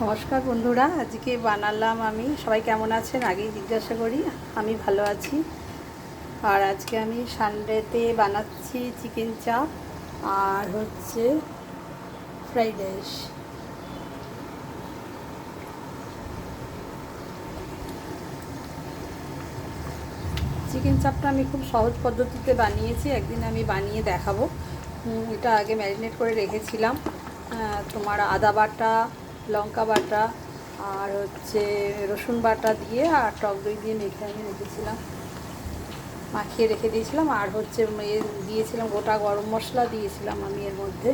নমস্কার বন্ধুরা, আজকে বানালাম আমি। সবাই কেমন আছেন আগেই জিজ্ঞাসা করি। আমি ভালো আছি। আর আজকে আমি সানডেতে বানাচ্ছি চিকেন চাপ আর হচ্ছে ফ্রাইড রাইস। চিকেন চাপটা আমি খুব সহজ পদ্ধতিতে বানিয়েছি, একদিন আমি বানিয়ে দেখাবো। এটা আগে ম্যারিনেট করে রেখেছিলাম। তোমার আদা বাটা, লঙ্কা বাটা আর হচ্ছে রসুন বাটা দিয়ে আর টক দই দিয়ে মেখে আমি রেখেছিলাম, মাখিয়ে রেখে দিয়েছিলাম। আর হচ্ছে দিয়েছিলাম গোটা গরম মশলা দিয়েছিলাম আমি এর মধ্যে।